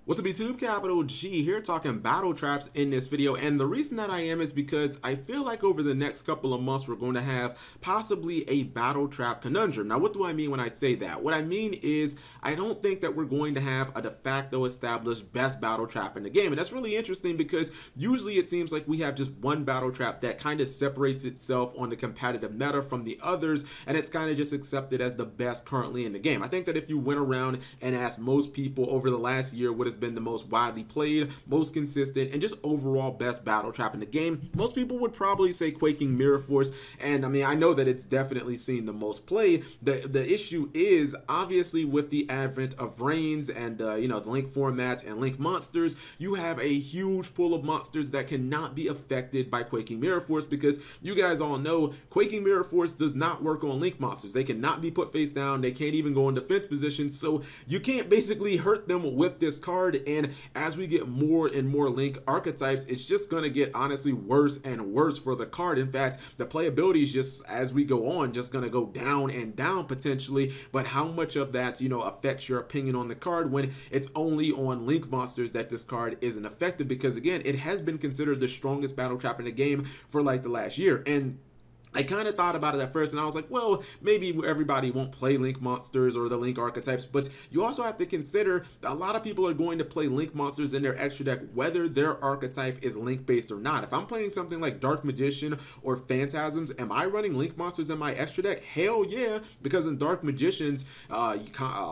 What's up YouTube, Capital G here talking battle traps in this video, and the reason that I am is because I feel like over the next couple of months we're going to have possibly a battle trap conundrum. Now what do I mean when I say that? What I mean is I don't think that we're going to have a de facto established best battle trap in the game, and that's really interesting because usually it seems like we have just one battle trap that kind of separates itself on the competitive meta from the others, and it's kind of just accepted as the best currently in the game. I think that if you went around and asked most people over the last year what has been the most widely played, most consistent, and just overall best battle trap in the game, most people would probably say Quaking Mirror Force. And I mean, I know that it's definitely seen the most play. The issue is obviously with the advent of Reigns and you know, the Link format and Link monsters, you have a huge pool of monsters that cannot be affected by Quaking Mirror Force, because you guys all know Quaking Mirror Force does not work on Link monsters. They cannot be put face down, they can't even go in defense position, so you can't basically hurt them with this card. And as we get more and more Link archetypes, it's just going to get honestly worse and worse for the card. In fact, the playability is just, as we go on, just going to go down and down potentially. But how much of that, you know, affects your opinion on the card when it's only on Link monsters that this card isn't effective? Because again, it has been considered the strongest battle trap in the game for like the last year. And I kind of thought about it at first and I was like, well, maybe everybody won't play Link monsters or the Link archetypes, but you also have to consider that a lot of people are going to play Link monsters in their extra deck whether their archetype is Link based or not. If I'm playing something like Dark Magician or Phantasms, am I running Link monsters in my extra deck? Hell yeah, because in Dark Magicians, a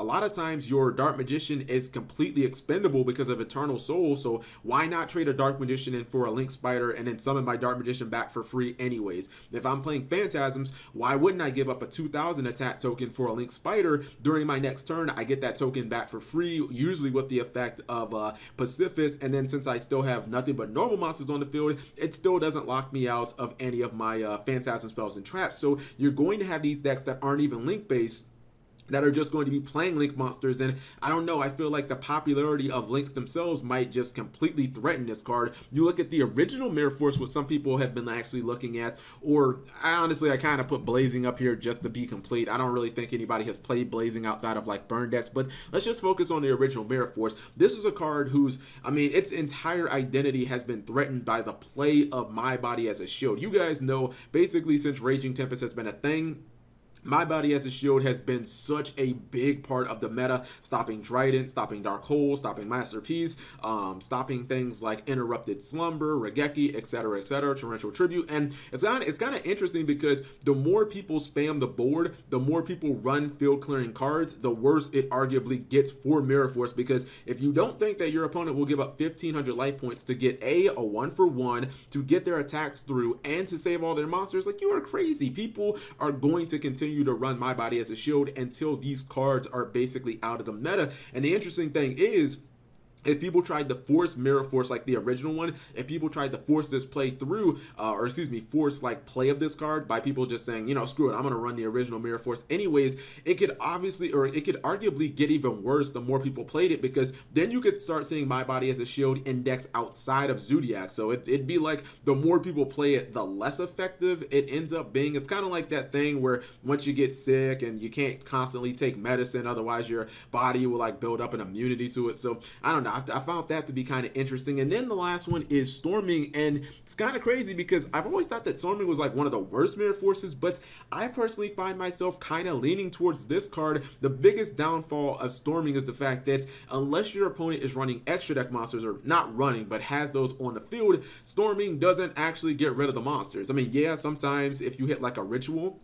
lot of times your Dark Magician is completely expendable because of Eternal Soul, so why not trade a Dark Magician in for a Link Spider and then summon my Dark Magician back for free anyways? If I'm playing Phantasms, why wouldn't I give up a 2000 attack token for a Link Spider? During my next turn, I get that token back for free, usually with the effect of Pacifist, and then since I still have nothing but normal monsters on the field, it still doesn't lock me out of any of my Phantasm spells and traps. So you're going to have these decks that aren't even Link based, that are just going to be playing Link monsters, and I don't know, I feel like the popularity of Links themselves might just completely threaten this card. You look at the original Mirror Force, what some people have been actually looking at, or honestly I kind of put Blazing up here just to be complete. I don't really think anybody has played Blazing outside of like burn decks, but let's just focus on the original Mirror Force. This is a card whose, I mean, its entire identity has been threatened by the play of My Body as a Shield. You guys know, basically since Raging Tempest has been a thing, My Body as a Shield has been such a big part of the meta, stopping Trident, stopping Dark Hole, stopping Masterpiece, stopping things like Interrupted Slumber, Regeki, etc., Torrential Tribute. And it's kind of interesting because the more people spam the board, the more people run field clearing cards, the worse it arguably gets for Mirror Force, because if you don't think that your opponent will give up 1500 life points to get a 1-for-1, to get their attacks through, and to save all their monsters, like, you are crazy. People are going to continue to run My Body as a Shield until these cards are basically out of the meta. And the interesting thing is, if people tried to force Mirror Force like the original one, if people tried to force this play through, or excuse me, force like play of this card by people just saying, you know, screw it, I'm going to run the original Mirror Force anyways, it could obviously, or it could arguably get even worse the more people played it, because then you could start seeing My Body as a Shield index outside of Zodiac. So it'd be like the more people play it, the less effective it ends up being. It's kind of like that thing where once you get sick and you can't constantly take medicine, otherwise your body will like build up an immunity to it. So I don't know. I found that to be kind of interesting. And then the last one is Storming, and it's kind of crazy because I've always thought that Storming was like one of the worst Mirror Forces, but I personally find myself kind of leaning towards this card. The biggest downfall of Storming is the fact that unless your opponent is running extra deck monsters, or not running but has those on the field, Storming doesn't actually get rid of the monsters. I mean, yeah, sometimes if you hit like a ritual,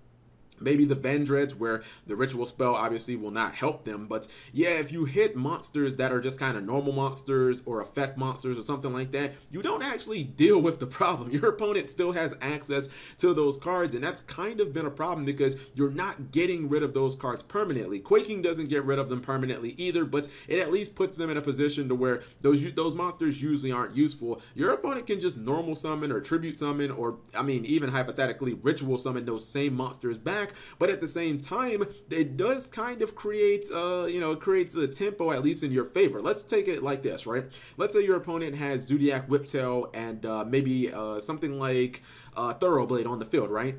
maybe the Vendreads, where the ritual spell obviously will not help them, but yeah, if you hit monsters that are just kind of normal monsters or effect monsters or something like that, you don't actually deal with the problem. Your opponent still has access to those cards, and that's kind of been a problem because you're not getting rid of those cards permanently. Quaking doesn't get rid of them permanently either, but it at least puts them in a position to where those monsters usually aren't useful. Your opponent can just normal summon or tribute summon, or I mean even hypothetically ritual summon those same monsters back, but at the same time, it does kind of create, you know, it creates a tempo at least in your favor. Let's take it like this, right? Let's say your opponent has Zodiac Whiptail and maybe something like Thoroughblade on the field, right?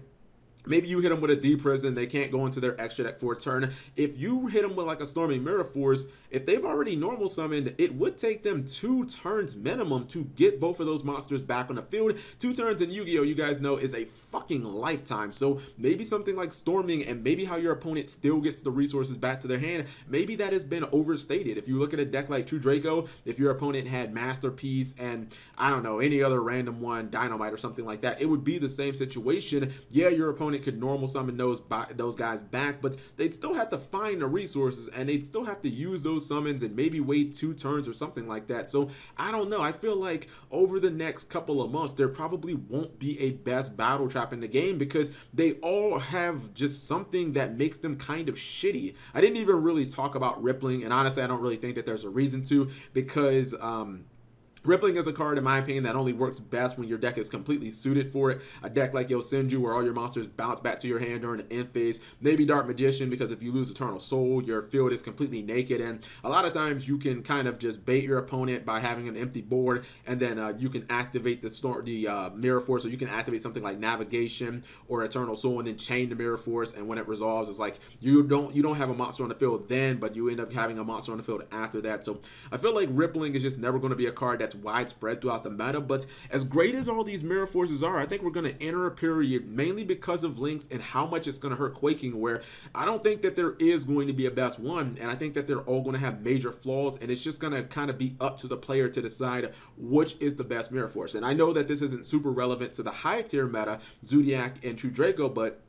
Maybe you hit them with a D prison, they can't go into their extra deck for a turn. If you hit them with like a Storming Mirror Force, if they've already normal summoned, it would take them 2 turns minimum to get both of those monsters back on the field. 2 turns in Yu-Gi-Oh, you guys know, is a fucking lifetime. So maybe something like Storming, and maybe how your opponent still gets the resources back to their hand, maybe that has been overstated. If you look at a deck like Dp-Ygo, if your opponent had Masterpiece and, I don't know, any other random one, Dynamite or something like that, it would be the same situation. Yeah, your opponent could normal summon those guys back, but they'd still have to find the resources, and they'd still have to use those summons and maybe wait 2 turns or something like that. So I don't know. I feel like over the next couple of months, there probably won't be a best battle trap in the game because they all have just something that makes them kind of shitty. I didn't even really talk about Rippling, and honestly, I don't really think that there's a reason to, because Rippling is a card, in my opinion, that only works best when your deck is completely suited for it. A deck like Yosenju, where all your monsters bounce back to your hand during the end phase. Maybe Dark Magician, because if you lose Eternal Soul, your field is completely naked. And a lot of times you can kind of just bait your opponent by having an empty board, and then you can activate the Mirror Force, or you can activate something like Navigation or Eternal Soul, and then chain the Mirror Force. And when it resolves, it's like you don't have a monster on the field then, but you end up having a monster on the field after that. So I feel like Rippling is just never going to be a card that's widespread throughout the meta. But as great as all these Mirror Forces are, I think we're going to enter a period, mainly because of links and how much it's going to hurt Quaking, where I don't think that there is going to be a best one, and I think that they're all going to have major flaws, and it's just going to kind of be up to the player to decide which is the best Mirror Force. And I know that this isn't super relevant to the high tier meta, Zodiac and Dp-Ygo, but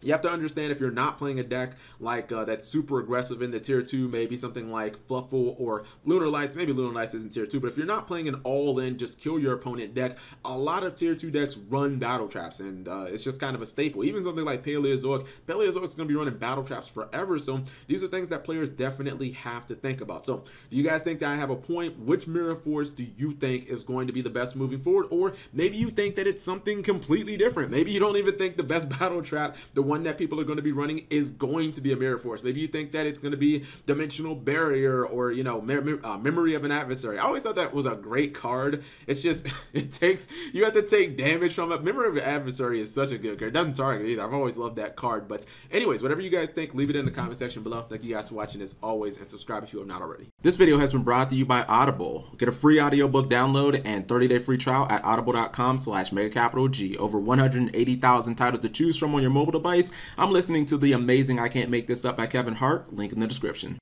you have to understand, if you're not playing a deck like that's super aggressive in the tier 2, maybe something like Fluffle or Lunar Lights. Maybe Lunar Lights isn't tier 2, but if you're not playing an all-in, just kill your opponent deck, a lot of tier 2 decks run battle traps, and it's just kind of a staple. Even something like Paleozoic is going to be running battle traps forever, so these are things that players definitely have to think about. So do you guys think that I have a point? Which Mirror Force do you think is going to be the best moving forward? Or maybe you think that it's something completely different. Maybe you don't even think the best battle trap, the one that people are going to be running, is going to be a Mirror Force. Maybe you think that it's going to be Dimensional Barrier, or, you know, Memory of an Adversary. I always thought that was a great card. It's just, you have to take damage from it. Memory of an Adversary is such a good card. It doesn't target either. I've always loved that card. But anyways, whatever you guys think, leave it in the comment section below. Thank you guys for watching as always, and subscribe if you have not already. This video has been brought to you by Audible. Get a free audiobook download and 30-day free trial at audible.com/MegaCapitalG. Over 180,000 titles to choose from on your mobile device. I'm listening to the amazing I Can't Make This Up by Kevin Hart. Link in the description.